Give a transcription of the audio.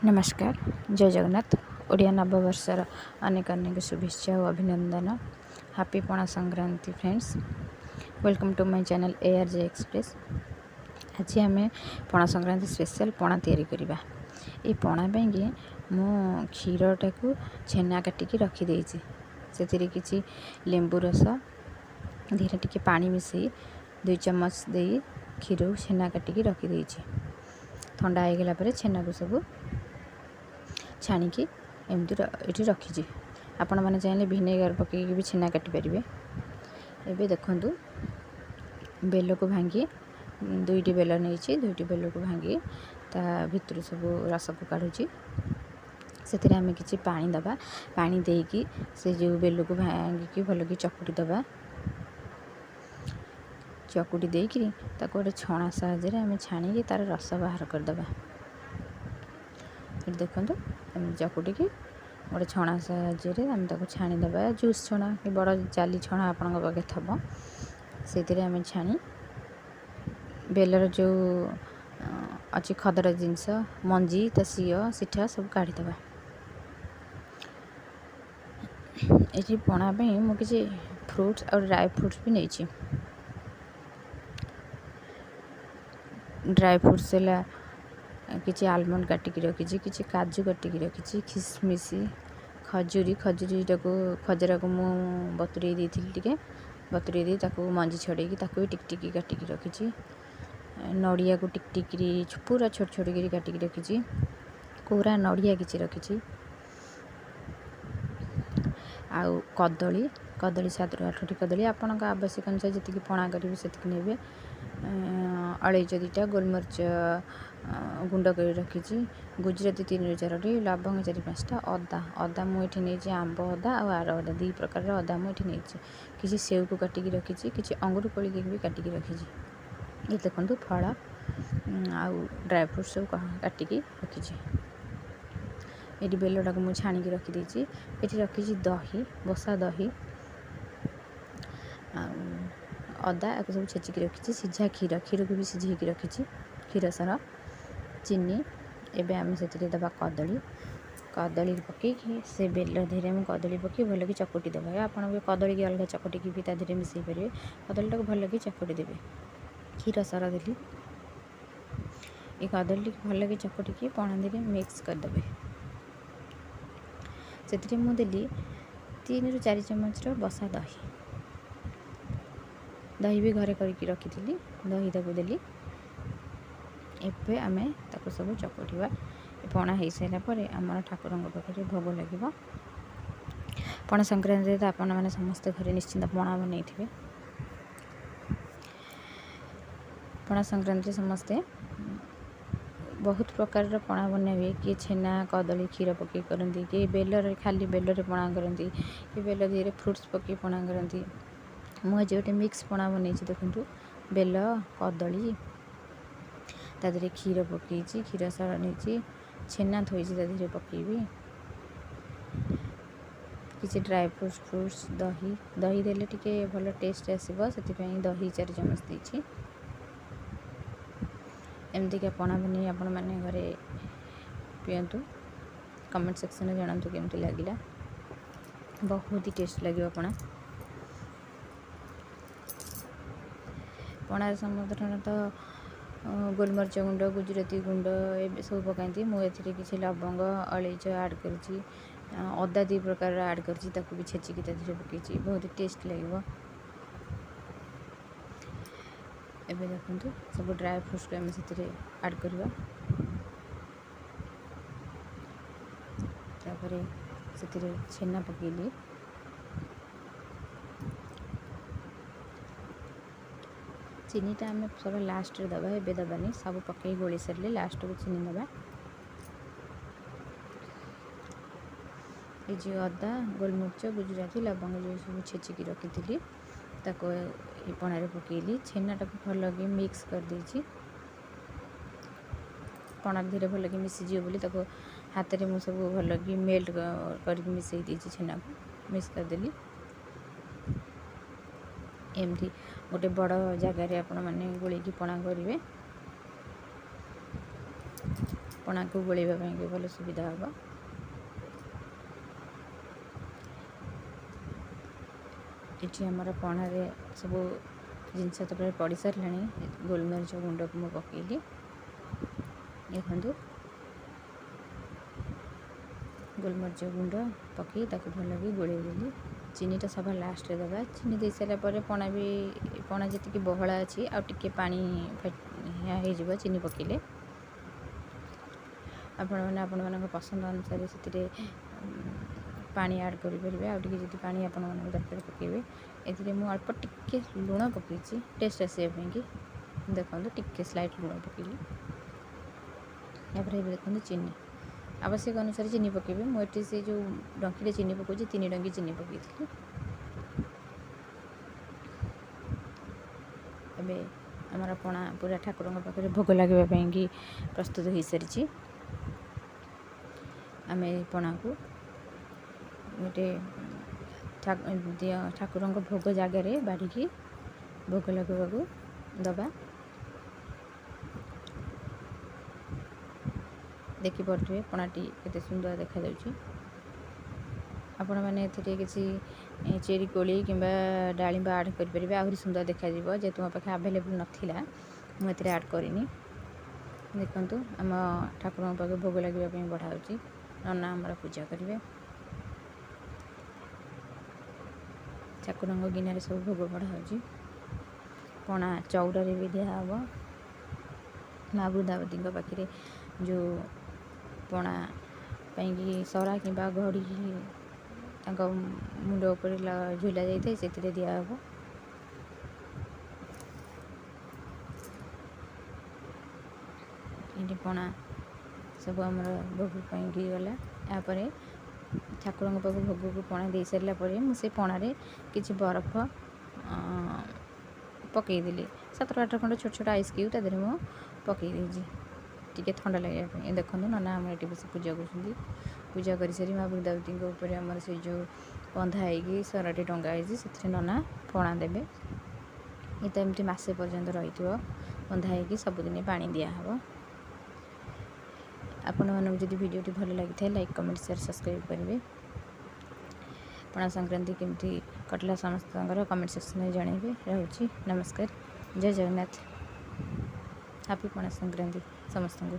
नमस्कार। जय जगन्नाथ। ओडिया नववर्षर अनेक अनेक शुभेच्छा और अभिनंदन। Happy Pana Sankranti friends. Welcome to my channel ARJ express. आज आम पणा संक्रांति स्पेशल पणा तैयारी करवा। ये पणा पैंकि मु क्षीरटा को छेना काटिकी रखीदे से किसी लेंबू रस धीरे टिके पानी मिसई 2 चम्मच दे क्षीर छेना काटिकी रखीदे। ठंडा हो गला छेना को सब छाणिकी एमती ये रखी। आपण मैंने चाहिए भिनेगार पकईकि भी छेना काटी पारे। एबे देखंतु बेल को भांगी 2टी बेल नहीं 2टी बेल को भांगी ता भितर सब रस को काढ़ुची। से आम कि पानी दबा पानी देकी से जो बेल को भांगिकी भल कि चकुटी दबा। चकुटी देकी ताको गोटे छणा साहाय्य आम छाणिकी तार रस बाहर करदे। देखो चकुटी की गोटे छणा साहाय्य आम छाणीदे। जूस छणा कि बड़ जाली छणा आपण पाखे थब से आम छाणी बेलर जो अच्छी खदरा जिनस मंजी ता सीओ सिठा सब काढ़ीदे। ये पणापी मुझे फ्रुट्स और ड्राई फ्रुट्स भी नहीं। ड्राई फ्रुट्स है किसी आलमंड काटिकी रखी, किसी काजू काटिकी रखी, किसमिश खजूरी खजरा को मु बतुरे दी बतुरे दी मंजी छड़े भी टिकटिकी काटिकी रखी। नड़िया को टिकटिकी पूरा छोट छोट कर काटिकी रखी। कोरा नड़िया किसी रखी। आउ कदली कदली 7 ରୁ 8ଟି कदली आपण आवश्यक अनुसार जी पणा करेंगे से ने। अलैच 2टा गोलमरीच गुंड कर रखी। गुजराती 3 ରୁ 4ଟି लवंग 4-5टा अदा अदा मुझे नहीं आंब अदा और आर अदा 2 प्रकार अदा मुझे नहीं। किसी सेव को काटिकी रखी, किसी अंगूर कोड़ी भी काटिकी रखी। ये देखो फल आउ ड्राई फ्रुट सब काटिकी रखी। ये बेलटा को मुझे छाणिकी रखीदे। ये रखी दही बसा दही अदा या सब छेचिकी रखी। सीझा क्षीर क्षीर को भी सीझेकी रखी। क्षीर सार चीनी एवं आम से दबा कदली कदली पकईकि से बेल धीरे मुझे कदली पकई भल कि चकुटी देवा। आप कदली की अलग चकुटी भी तादेह मिसई पारे। कदलीटा को भल कि चकुटी देवे। क्षीर सार देली ये कदली भल कि चकुटी पणा धीरे मिक्स करदे। से मुझे 3 ରୁ 4 चम्मच बसा दही दही भी घरे करके रखी दही ताको देली। एबे आमे ताको सब चकटिवा। पणा हो सारा पर आम ठाकुर पाखे भोग लगे। पणा संक्रांति तो आपण मैंने समस्ते घरे निश्चिंत पणा बनई थे। पणा संक्रांति समस्ते बहुत प्रकार पणा बनवे। किए छेना कदली क्षीर पकई करती, किए बेलर खाली बेलर पणा करती, कि बेल धीरे फ्रुट्स पकई पणा करती। मुझे गोटे मिक्स पणा बनई देखूँ। बेल कदली तादेह क्षीर पकई क्षीर सार नहीं छेना थोड़ी तादेह पकईबी। किसी ड्राई फ्रुट्स दही दही देले टिके भल टेस्ट आसो से दही 4 चम्मच देती। एमतीका पणा बनी आपण मैंने घरे पियंतु। कमेंट सेक्शन में जानतु केमती लगिला। बहुत ही टेस्ट लगे पणा। पणार समुद्र तो गोलमरीच गुंड गुजराती गुंड ये सब पकाती। मुझे किसी लवंग अलैच ऐड कर अदा 2 प्रकार ऐड कर भी छेचिकी पकई बहुत टेस्ट लगे। एबे देखो सब ड्राई फ्रुट्स को आम से ऐड करवा। तापर से छेना पकईली चीनीटा आम सब लास्ट दबा। एबे दबानी सब पकई गोली सारे लास्ट को चीनी दबा। ये जो अदा गोलमरीच गुजराती लवंग जो सब छेचिकी रखी ताको ये पणारे पकईली। छेनाटा को भल कि मिक्स कर देछि। पणा धीरे भल कि मिसीजी बोली हाथ में मुझे सब भल कि मेल्ट कर मिसई देछि। छेना को मिक्स करदेली। एमती गोटे बड़ जगार आपण मैंने गोल पणा करेंगे। ପଣାକୁ ଗୋଳେଇବା ପାଇଁ ଭଲ ସୁବିଧା ହେବ। ଏଠି ଆମର ପଣାରେ ସବୁ ଜିନିଷ ତାପରେ ପଡ଼ି ସାରିଲାଣି। ଗୋଲମରିଚ ଗୁଣ୍ଡକୁ ମୁଁ ପକାଇଲି, ଦେଖନ୍ତୁ ଗୋଲମରିଚ ଗୁଣ୍ଡ ପକାଇ ତାକୁ ଭଲକି ଗୋଳେଇ ଦେଲି। ଚିନିଟା ସଭା ଲାଷ୍ଟରେ ଦେବା। ଚିନି ଦେଇ ସାରିଲା ପରେ ପଣା ଯେତିକି ବହଳା ଅଛି ଆଉ ଟିକେ ପାଣି ହେଇଯିବ ଚିନି ପକାଇଲେ। ଆପଣମାନେ ଆପଣମାନଙ୍କ ପସନ୍ଦ ଅନୁସାରେ ସେଥିରେ ପାଣି ଆଡ଼୍ କରିପାରିବେ। ଆଉ ଟିକେ ଯଦି ପାଣି ଆପଣମାନଙ୍କୁ ଦରକାର ପକାଇବେ। ଏଥିରେ ମୁଁ ଅଳ୍ପ ଟିକେ ଲୁଣ ପକାଇଛି ଟେଷ୍ଟ ଆସିବା ପାଇଁକି। ଦେଖନ୍ତୁ ଟିକେ ସ୍ଲାଇଟ୍ ଲୁଣ ପକାଇଲି। ତାପରେ ଏବେ ଦେଖନ୍ତୁ ଚିନି ଆବଶ୍ୟକ ଅନୁସାରେ ଚିନି ପକାଇବେ। ମୁଁ ଏଠି ସେ ଯେଉଁ ଡଙ୍କିରେ ଚିନି ପକାଉଛି 3 ଡଙ୍କି ଚିନି ପକାଇଥିଲି। ଏବେ ଆମର ପଣା ପୁରା ଠାକୁରଙ୍କ ପାଖରେ ଭୋଗ ଲାଗିବା ପାଇଁକି ପ୍ରସ୍ତୁତ ହୋଇସାରିଛି। ଆମେ ପଣାକୁ ଗୋଟେ ଠାକୁରଙ୍କ ଭୋଗ ଜାଗାରେ ବାଢ଼ିକି ଭୋଗ ଲଗାଇବାକୁ ଦେବା। ଦେଖିପାରୁଥିବେ ପଣାଟି କେତେ ସୁନ୍ଦର ଦେଖାଯାଉଛି। ଆପଣମାନେ ଏଥିରେ କିଛି ଚେରି କୋଳି କିମ୍ବା ଡାଳିମ୍ବ ଆଡ଼୍ କରିପାରିବେ, ଆହୁରି ସୁନ୍ଦର ଦେଖାଯିବ। ଯେହେତୁ ମୋ ପାଖେ ଆଭେଲେବୁଲ୍ ନଥିଲା ମୁଁ ଏଥିରେ ଆଡ଼୍ କରିନି। ଦେଖନ୍ତୁ ଆମ ଠାକୁରଙ୍କ ପାଖରେ ଭୋଗ ଲାଗିବା ପାଇଁ ବଢ଼ା ହେଉଛି। ନନା ଆମର ପୂଜା କରିବେ। ଠାକୁରଙ୍କ ଗିନାରେ ସବୁ ଭୋଗ ବଢ଼ା ହେଉଛି। ପଣା ଚଉଡ଼ରେ ବି ଦିଆହେବ। ମା ବୃନ୍ଦାବତୀଙ୍କ ପାଖରେ ଯେଉଁ ପଣା ପାଇଁକି ସରା କିମ୍ବା ଘଡ଼ି ତାଙ୍କ ମୁଣ୍ଡ ଉପରେ ଝୁଲା ଯାଇଥାଏ, ସେଥିରେ ଦିଆହେବ। ଏଠି ପଣା ସବୁ ଆମର ଭୋଗ ପାଇଁକି ଗଲା। ତାପରେ ଠାକୁରଙ୍କ ପାଖକୁ ଭୋଗକୁ ପଣା ଦେଇସାରିଲା ପରେ ମୁଁ ସେ ପଣାରେ କିଛି ବରଫ ପକାଇଦେଲି। 7-8 ଖଣ୍ଡ ଛୋଟ ଛୋଟ ଆଇସ୍ କ୍ୟୁବ୍ ତା ଦେହରେ ମୁଁ ପକାଇ ଦେଇଛି ଟିକେ ଥଣ୍ଡା ଲାଗିବା ପାଇଁ। ଦେଖନ୍ତୁ ନନା ଆମର ଏଠି ବସି ପୂଜା କରୁଛନ୍ତି। ପୂଜା କରିସାରି ମା ବୃନ୍ଦାବତୀଙ୍କ ଉପରେ ଆମର ସେ ଯେଉଁ ବନ୍ଧା ହେଇକି ସରଟି ଟଙ୍ଗା ହେଇଛି, ସେଥିରେ ନନା ପଣା ଦେବେ। ଏ ତ ଏମିତି ମାସେ ପର୍ଯ୍ୟନ୍ତ ରହିଥିବ ବନ୍ଧା ହେଇକି, ସବୁଦିନ ପାଣି ଦିଆହେବ। ଆପଣମାନଙ୍କୁ ଯଦି ଭିଡ଼ିଓଟି ଭଲ ଲାଗିଥାଏ ଲାଇକ୍, କମେଣ୍ଟ, ସେୟାର, ସବସ୍କ୍ରାଇବ୍ କରିବେ। ପଣା ସଂକ୍ରାନ୍ତି କେମିତି କଟିଲା ସମସ୍ତଙ୍କର କମେଣ୍ଟ ସେକ୍ସନରେ ଜଣାଇବେ। ରହୁଛି, ନମସ୍କାର, ଜୟ ଜଗନ୍ନାଥ। ହାପି ପଣା ସଂକ୍ରାନ୍ତି ସମସ୍ତଙ୍କୁ।